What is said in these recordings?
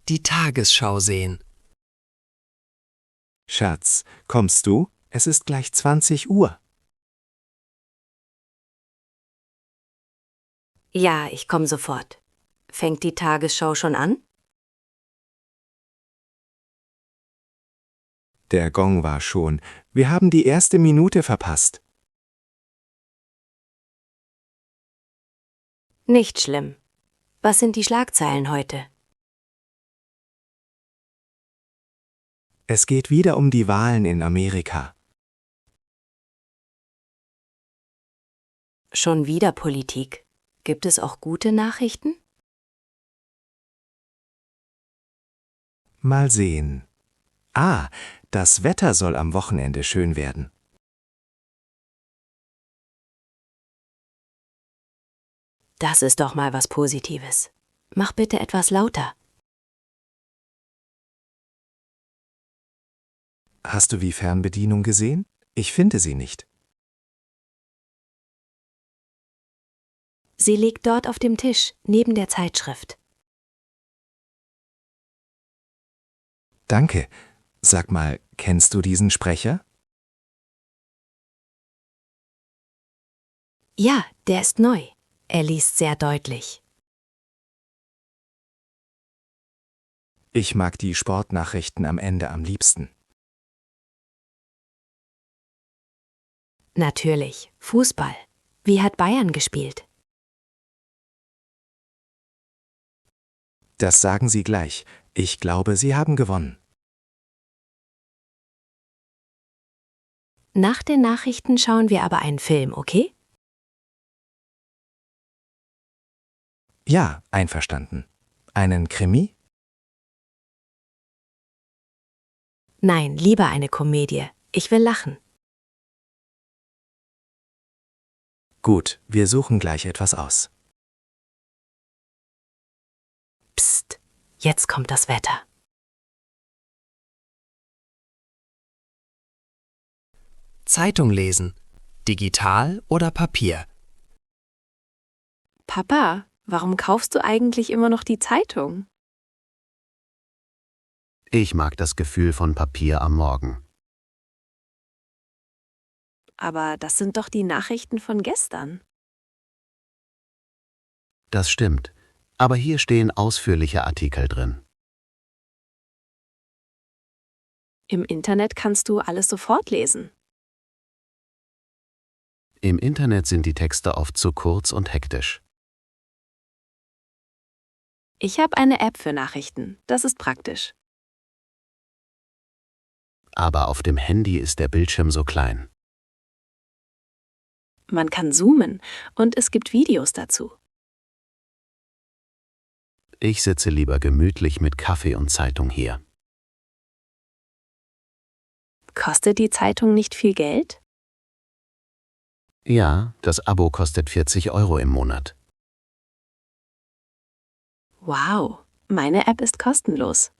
die Tagesschau sehen. Schatz, kommst du? Es ist gleich 20 Uhr. Ja, ich komme sofort. Fängt die Tagesschau schon an? Der Gong war schon. Wir haben die erste Minute verpasst. Nicht schlimm. Was sind die Schlagzeilen heute? Es geht wieder um die Wahlen in Amerika. Schon wieder Politik. Gibt es auch gute Nachrichten? Mal sehen. Ah, das Wetter soll am Wochenende schön werden. Das ist doch mal was Positives. Mach bitte etwas lauter. Hast du die Fernbedienung gesehen? Ich finde sie nicht. Sie liegt dort auf dem Tisch, neben der Zeitschrift. Danke. Sag mal, kennst du diesen Sprecher? Ja, der ist neu. Er liest sehr deutlich. Ich mag die Sportnachrichten am Ende am liebsten. Natürlich. Fußball. Wie hat Bayern gespielt? Das sagen Sie gleich. Ich glaube, Sie haben gewonnen. Nach den Nachrichten schauen wir aber einen Film, okay? Ja, einverstanden. Einen Krimi? Nein, lieber eine Komödie. Ich will lachen. Gut, wir suchen gleich etwas aus. Psst, jetzt kommt das Wetter. Zeitung lesen. Digital oder Papier? Papa, warum kaufst du eigentlich immer noch die Zeitung? Ich mag das Gefühl von Papier am Morgen. Aber das sind doch die Nachrichten von gestern. Das stimmt. Aber hier stehen ausführliche Artikel drin. Im Internet kannst du alles sofort lesen. Im Internet sind die Texte oft zu kurz und hektisch. Ich habe eine App für Nachrichten. Das ist praktisch. Aber auf dem Handy ist der Bildschirm so klein. Man kann zoomen und es gibt Videos dazu. Ich sitze lieber gemütlich mit Kaffee und Zeitung hier. Kostet die Zeitung nicht viel Geld? Ja, das Abo kostet 40 € im Monat. Wow, meine App ist kostenlos.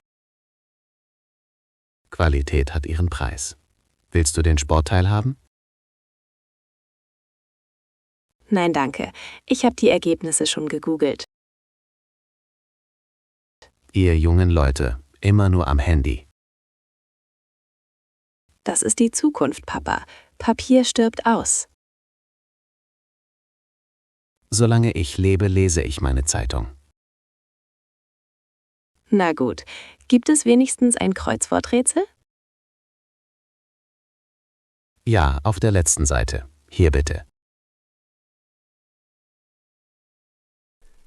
Qualität hat ihren Preis. Willst du den Sportteil haben? Nein, danke. Ich habe die Ergebnisse schon gegoogelt. Ihr jungen Leute, immer nur am Handy. Das ist die Zukunft, Papa. Papier stirbt aus. Solange ich lebe, lese ich meine Zeitung. Na gut, gibt es wenigstens ein Kreuzworträtsel? Ja, auf der letzten Seite. Hier bitte.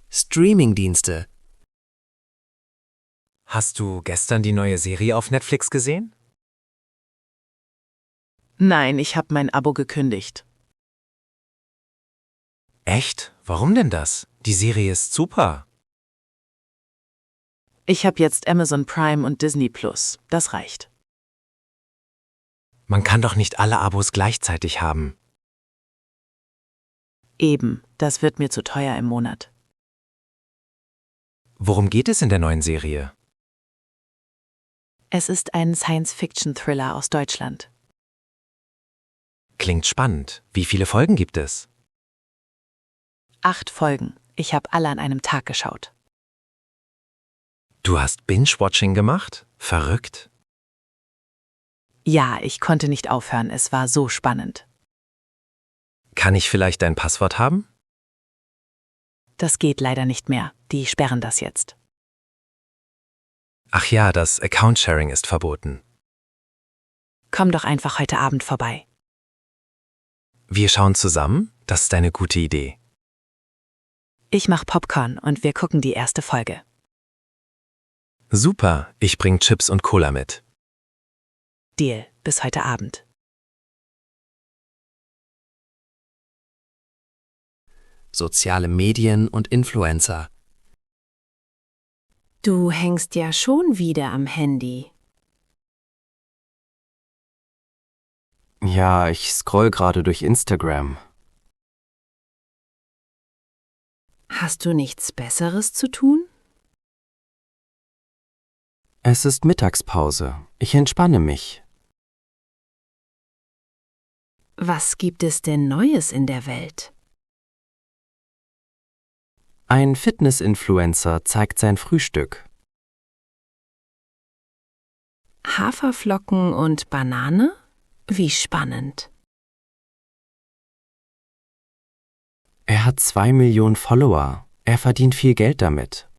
Streamingdienste. Hast du gestern die neue Serie auf Netflix gesehen? Nein, ich habe mein Abo gekündigt. Echt? Warum denn das? Die Serie ist super. Ich habe jetzt Amazon Prime und Disney Plus. Das reicht. Man kann doch nicht alle Abos gleichzeitig haben. Eben, das wird mir zu teuer im Monat. Worum geht es in der neuen Serie? Es ist ein Science-Fiction-Thriller aus Deutschland. Klingt spannend. Wie viele Folgen gibt es? 8 Folgen. Ich habe alle an einem Tag geschaut. Du hast Binge-Watching gemacht? Verrückt. Ja, ich konnte nicht aufhören, es war so spannend. Kann ich vielleicht dein Passwort haben? Das geht leider nicht mehr, die sperren das jetzt. Ach ja, das Account-Sharing ist verboten. Komm doch einfach heute Abend vorbei. Wir schauen zusammen? Das ist eine gute Idee. Ich mach Popcorn und wir gucken die erste Folge. Super, ich bring Chips und Cola mit. Deal, bis heute Abend. Soziale Medien und Influencer. Du hängst ja schon wieder am Handy. Ja, ich scroll gerade durch Instagram. Hast du nichts Besseres zu tun? Es ist Mittagspause. Ich entspanne mich. Was gibt es denn Neues in der Welt? Ein Fitness-Influencer zeigt sein Frühstück. Haferflocken und Banane? Wie spannend. Er hat 2 Millionen Follower. Er verdient viel Geld damit.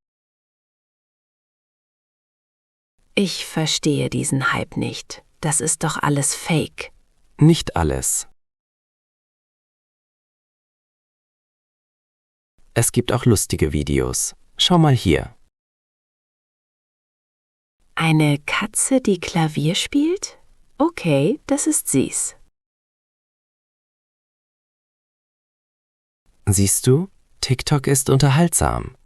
Ich verstehe diesen Hype nicht. Das ist doch alles Fake. Nicht alles. Es gibt auch lustige Videos. Schau mal hier. Eine Katze, die Klavier spielt? Okay, das ist süß. Siehst du? TikTok ist unterhaltsam.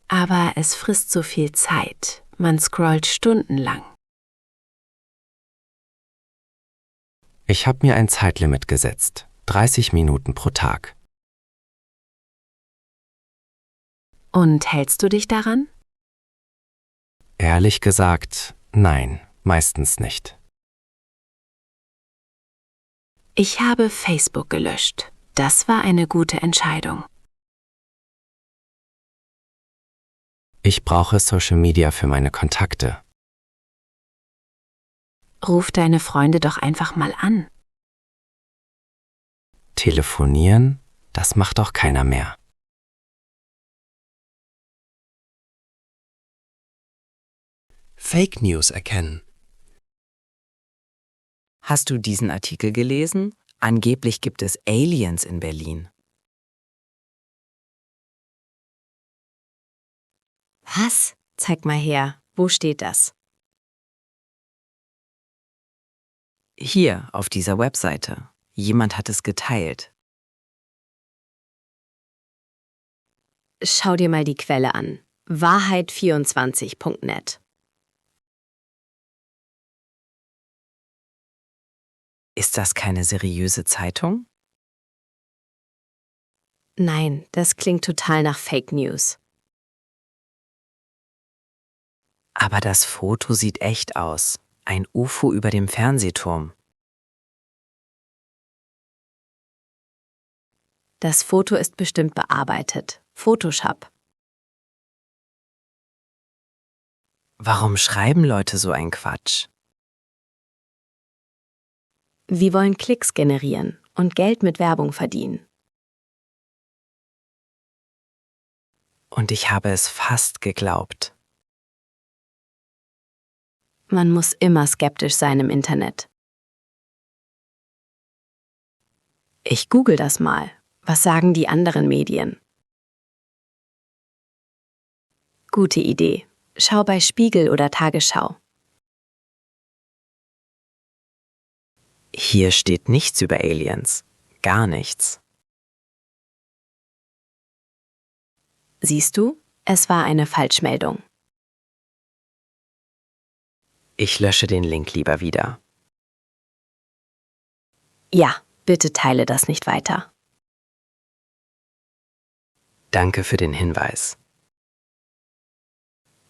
Aber es frisst so viel Zeit. Man scrollt stundenlang. Ich habe mir ein Zeitlimit gesetzt. 30 Minuten pro Tag. Und hältst du dich daran? Ehrlich gesagt, nein, meistens nicht. Ich habe Facebook gelöscht. Das war eine gute Entscheidung. Ich brauche Social Media für meine Kontakte. Ruf deine Freunde doch einfach mal an. Telefonieren? Das macht doch keiner mehr. Fake News erkennen. Hast du diesen Artikel gelesen? Angeblich gibt es Aliens in Berlin. Was? Zeig mal her. Wo steht das? Hier auf dieser Webseite. Jemand hat es geteilt. Schau dir mal die Quelle an. Wahrheit24.net. Ist das keine seriöse Zeitung? Nein, das klingt total nach Fake News. Aber das Foto sieht echt aus. Ein UFO über dem Fernsehturm. Das Foto ist bestimmt bearbeitet. Photoshop. Warum schreiben Leute so einen Quatsch? Wir wollen Klicks generieren und Geld mit Werbung verdienen. Und ich habe es fast geglaubt. Man muss immer skeptisch sein im Internet. Ich google das mal. Was sagen die anderen Medien? Gute Idee. Schau bei Spiegel oder Tagesschau. Hier steht nichts über Aliens. Gar nichts. Siehst du? Es war eine Falschmeldung. Ich lösche den Link lieber wieder. Ja, bitte teile das nicht weiter. Danke für den Hinweis.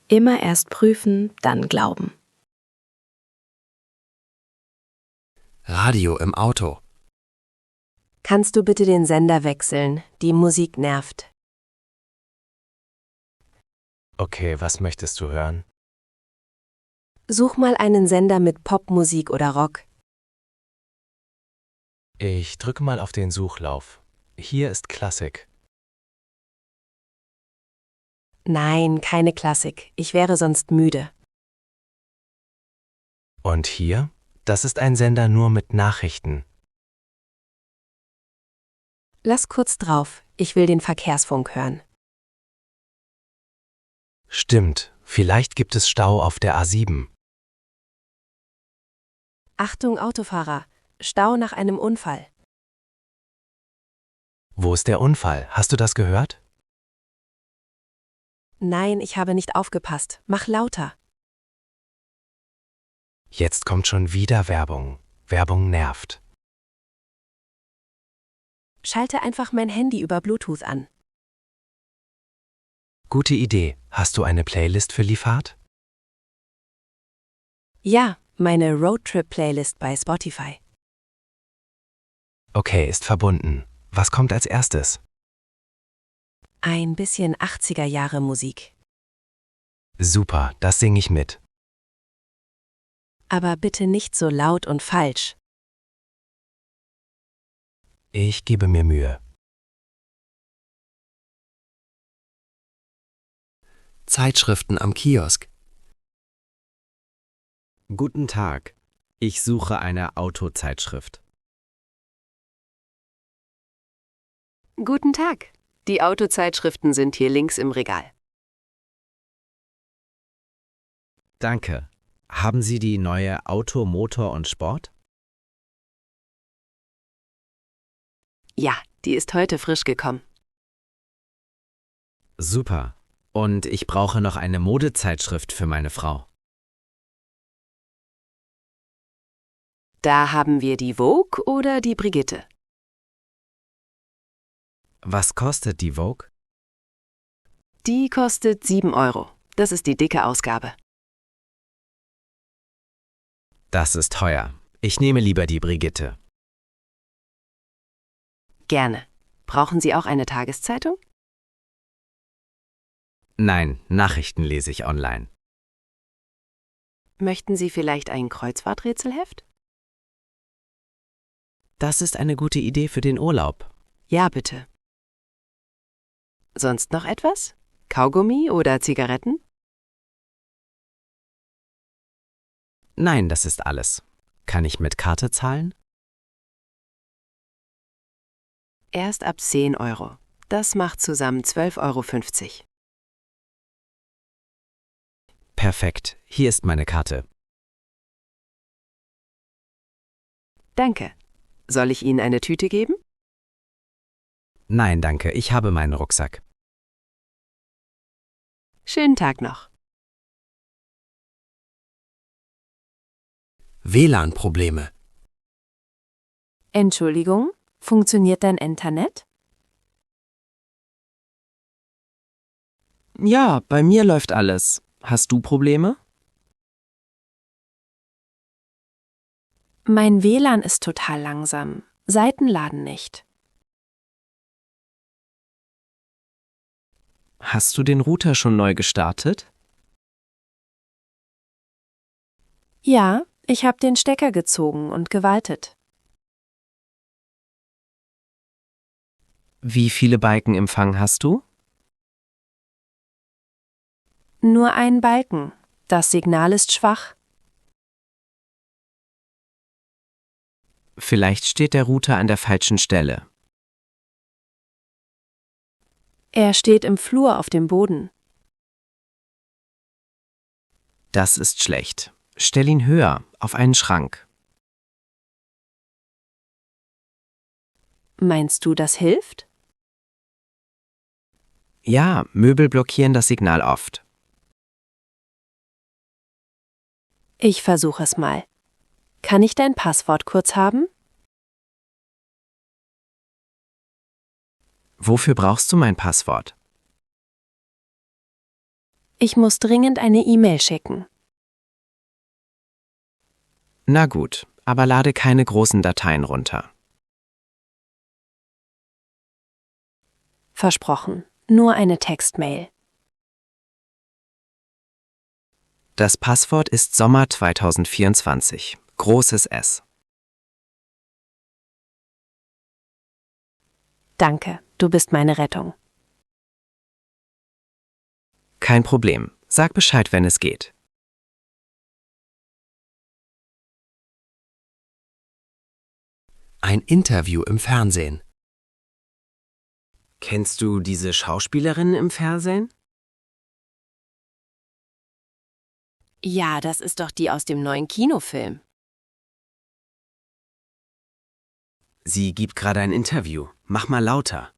Immer erst prüfen, dann glauben. Radio im Auto. Kannst du bitte den Sender wechseln? Die Musik nervt. Okay, was möchtest du hören? Such mal einen Sender mit Popmusik oder Rock. Ich drücke mal auf den Suchlauf. Hier ist Klassik. Nein, keine Klassik. Ich wäre sonst müde. Und hier? Das ist ein Sender nur mit Nachrichten. Lass kurz drauf. Ich will den Verkehrsfunk hören. Stimmt, vielleicht gibt es Stau auf der A7. Achtung, Autofahrer. Stau nach einem Unfall. Wo ist der Unfall? Hast du das gehört? Nein, ich habe nicht aufgepasst. Mach lauter. Jetzt kommt schon wieder Werbung. Werbung nervt. Schalte einfach mein Handy über Bluetooth an. Gute Idee. Hast du eine Playlist für Liefahrt? Ja, meine Roadtrip-Playlist bei Spotify. Okay, ist verbunden. Was kommt als erstes? Ein bisschen 80er Jahre Musik. Super, das singe ich mit. Aber bitte nicht so laut und falsch. Ich gebe mir Mühe. Zeitschriften am Kiosk. Guten Tag. Ich suche eine Autozeitschrift. Guten Tag. Die Autozeitschriften sind hier links im Regal. Danke. Haben Sie die neue Auto, Motor und Sport? Ja, die ist heute frisch gekommen. Super. Und ich brauche noch eine Modezeitschrift für meine Frau. Da haben wir die Vogue oder die Brigitte. Was kostet die Vogue? Die kostet 7 Euro. Das ist die dicke Ausgabe. Das ist teuer. Ich nehme lieber die Brigitte. Gerne. Brauchen Sie auch eine Tageszeitung? Nein, Nachrichten lese ich online. Möchten Sie vielleicht ein Kreuzworträtselheft? Das ist eine gute Idee für den Urlaub. Ja, bitte. Sonst noch etwas? Kaugummi oder Zigaretten? Nein, das ist alles. Kann ich mit Karte zahlen? Erst ab 10 Euro. Das macht zusammen 12,50 Euro. Perfekt. Hier ist meine Karte. Danke. Soll ich Ihnen eine Tüte geben? Nein, danke. Ich habe meinen Rucksack. Schönen Tag noch. WLAN-Probleme. Entschuldigung, funktioniert dein Internet? Ja, bei mir läuft alles. Hast du Probleme? Mein WLAN ist total langsam. Seiten laden nicht. Hast du den Router schon neu gestartet? Ja, ich habe den Stecker gezogen und gewaltet. Wie viele Balken Empfang hast du? Nur ein Balken. Das Signal ist schwach. Vielleicht steht der Router an der falschen Stelle. Er steht im Flur auf dem Boden. Das ist schlecht. Stell ihn höher, auf einen Schrank. Meinst du, das hilft? Ja, Möbel blockieren das Signal oft. Ich versuche es mal. Kann ich dein Passwort kurz haben? Wofür brauchst du mein Passwort? Ich muss dringend eine E-Mail schicken. Na gut, aber lade keine großen Dateien runter. Versprochen, nur eine Textmail. Das Passwort ist Sommer 2024. Großes S. Danke, du bist meine Rettung. Kein Problem. Sag Bescheid, wenn es geht. Ein Interview im Fernsehen. Kennst du diese Schauspielerin im Fernsehen? Ja, das ist doch die aus dem neuen Kinofilm. Sie gibt gerade ein Interview. Mach mal lauter.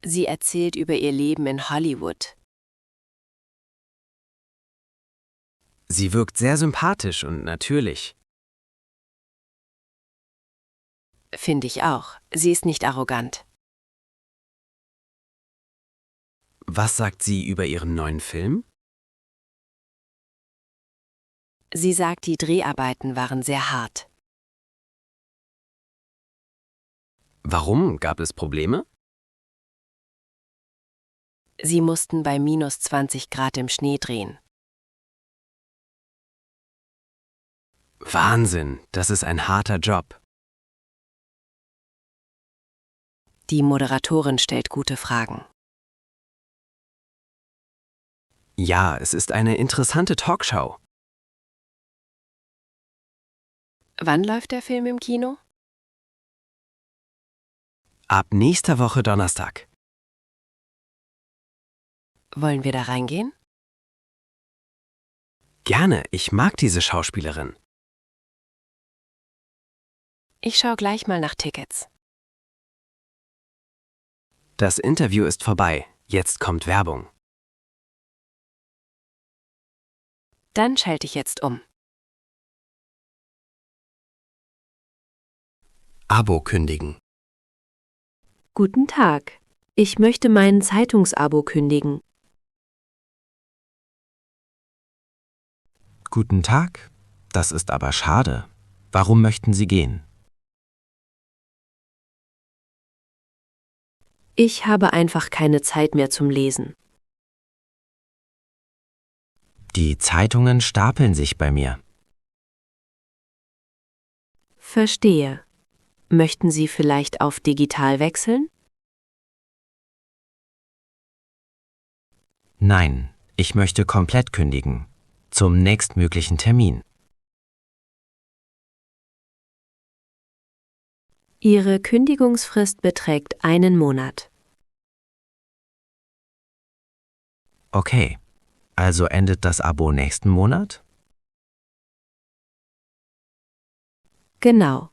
Sie erzählt über ihr Leben in Hollywood. Sie wirkt sehr sympathisch und natürlich. Finde ich auch. Sie ist nicht arrogant. Was sagt sie über ihren neuen Film? Sie sagt, die Dreharbeiten waren sehr hart. Warum? Gab es Probleme? Sie mussten bei minus 20 Grad im Schnee drehen. Wahnsinn, das ist ein harter Job. Die Moderatorin stellt gute Fragen. Ja, es ist eine interessante Talkshow. Wann läuft der Film im Kino? Ab nächster Woche Donnerstag. Wollen wir da reingehen? Gerne, ich mag diese Schauspielerin. Ich schaue gleich mal nach Tickets. Das Interview ist vorbei. Jetzt kommt Werbung. Dann schalte ich jetzt um. Abo kündigen. Guten Tag. Ich möchte mein Zeitungsabo kündigen. Guten Tag. Das ist aber schade. Warum möchten Sie gehen? Ich habe einfach keine Zeit mehr zum Lesen. Die Zeitungen stapeln sich bei mir. Verstehe. Möchten Sie vielleicht auf digital wechseln? Nein, ich möchte komplett kündigen. Zum nächstmöglichen Termin. Ihre Kündigungsfrist beträgt 1 Monat. Okay, also endet das Abo nächsten Monat? Genau.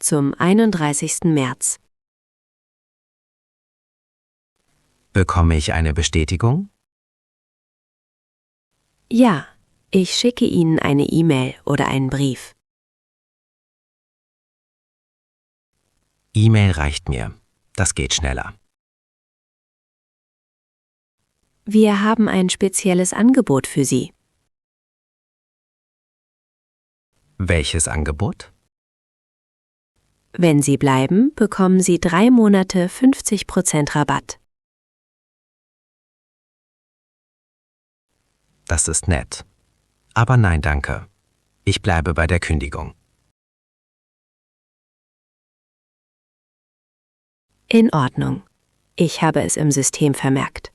Zum 31. März. Bekomme ich eine Bestätigung? Ja, ich schicke Ihnen eine E-Mail oder einen Brief. E-Mail reicht mir. Das geht schneller. Wir haben ein spezielles Angebot für Sie. Welches Angebot? Wenn Sie bleiben, bekommen Sie 3 Monate 50% Rabatt. Das ist nett. Aber nein, danke. Ich bleibe bei der Kündigung. In Ordnung. Ich habe es im System vermerkt.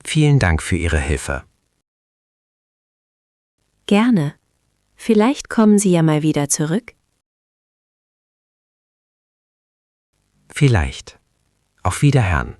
Vielen Dank für Ihre Hilfe. Gerne. Vielleicht kommen Sie ja mal wieder zurück. Vielleicht. Auf Wiederhören.